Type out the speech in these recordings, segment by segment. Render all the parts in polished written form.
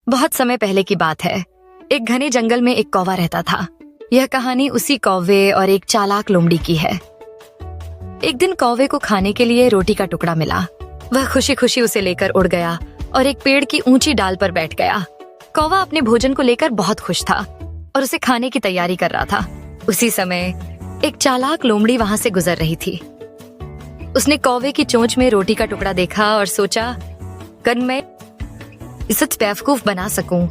बहुत समय पहले की बात है। एक घने जंगल में एक कौवा रहता था। यह कहानी उसी कौवे और एक चालाक लोमड़ी की है। एक दिन कौवे को खाने के लिए रोटी का टुकड़ा मिला। वह खुशी खुशी उसे लेकर उड़ गया और एक पेड़ की ऊंची डाल पर बैठ गया। कौवा अपने भोजन को लेकर बहुत खुश था और उसे खाने की तैयारी कर रहा था। उसी समय एक चालाक लोमड़ी वहां से गुजर रही थी। उसने कौवे की चोंच में रोटी का टुकड़ा देखा और सोचा, अगर मैं इसे बेवकूफ बना सकूं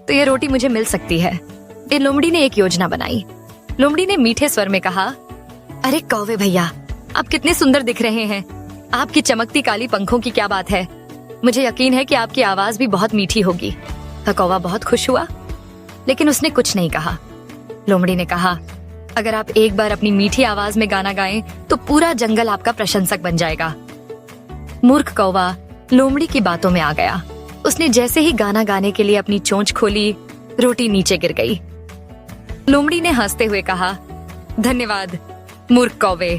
तो ये रोटी मुझे मिल सकती है। ये लोमड़ी ने एक योजना बनाई। लोमड़ी ने मीठे स्वर में कहा, अरे कौवे भैया, आप कितने सुंदर दिख रहे हैं। आपकी चमकती काली पंखों की क्या बात है। मुझे यकीन है कि आपकी आवाज भी बहुत मीठी होगी। कौवा बहुत खुश हुआ, लेकिन उसने कुछ नहीं कहा। लोमड़ी ने कहा, अगर आप एक बार अपनी मीठी आवाज में गाना गाएं तो पूरा जंगल आपका प्रशंसक बन जाएगा। मूर्ख कौवा लोमड़ी की बातों में आ गया। उसने जैसे ही गाना गाने के लिए अपनी चोंच खोली, रोटी नीचे गिर गई। लोमड़ी ने हंसते हुए कहा, धन्यवाद मूर्ख कौवे।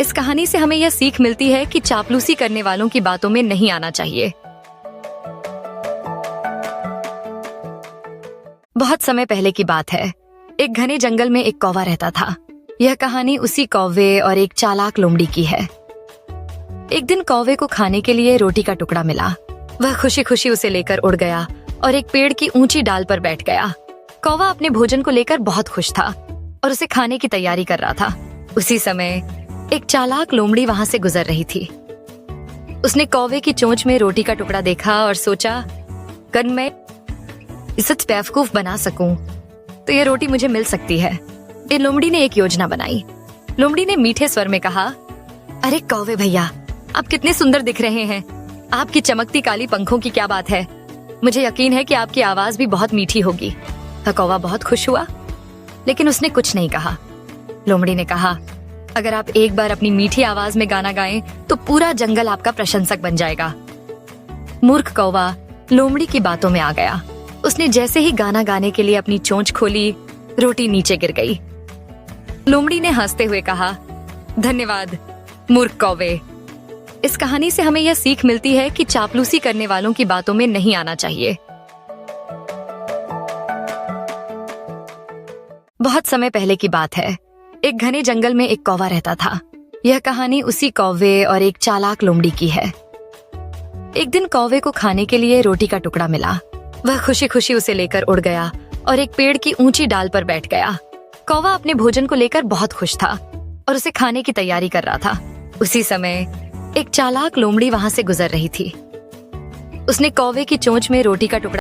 इस कहानी से हमें यह सीख मिलती है कि चापलूसी करने वालों की बातों में नहीं आना चाहिए। बहुत समय पहले की बात है। एक घने जंगल में एक कौवा रहता था। यह कहानी उसी कौवे और एक चालाक लोमड़ी की है। एक दिन कौवे को खाने के लिए रोटी का टुकड़ा मिला। वह खुशी खुशी उसे लेकर उड़ गया और एक पेड़ की ऊंची डाल पर बैठ गया। कौवा अपने भोजन को लेकर बहुत खुश था और उसे खाने की तैयारी कर रहा था। उसी समय एक चालाक लोमड़ी वहां से गुजर रही थी। उसने कौवे की चोंच में रोटी का टुकड़ा देखा और सोचा, अगर मैं इसे बेवकूफ बना सकूं तो ये रोटी मुझे मिल सकती है। ये लोमड़ी ने एक योजना बनाई। लोमड़ी ने मीठे स्वर में कहा, अरे कौवे भैया, आप कितने सुंदर दिख रहे हैं। आपकी चमकती काली पंखों की क्या बात है। मुझे यकीन है कि आपकी आवाज भी बहुत मीठी होगी। कौवा बहुत खुश हुआ, लेकिन उसने कुछ नहीं कहा। लोमड़ी ने कहा, अगर आप एक बार अपनी मीठी आवाज में गाना गाएं तो पूरा जंगल आपका प्रशंसक बन जाएगा। मूर्ख कौवा लोमड़ी की बातों में आ गया। उसने जैसे ही गाना गाने के लिए अपनी चोंच खोली, रोटी नीचे गिर गई। लोमड़ी ने हंसते हुए कहा, धन्यवाद मूर्ख कौवे। इस कहानी से हमें यह सीख मिलती है कि चापलूसी करने वालों की बातों में नहीं आना चाहिए। बहुत समय पहले की बात है। एक घने जंगल में एक कौवा रहता था। यह कहानी उसी कौवे और एक चालाक लोमड़ी की है। एक दिन कौवे को खाने के लिए रोटी का टुकड़ा मिला। वह खुशी खुशी उसे लेकर उड़ गया और एक पेड़ की ऊंची डाल पर बैठ गया। कौवा अपने भोजन को लेकर बहुत खुश था और उसे खाने की तैयारी कर रहा था। उसी समय एक चालाक लोमड़ी वहां से गुजर रही थी। उसने कौवे की चोंच में रोटी का टुकड़ा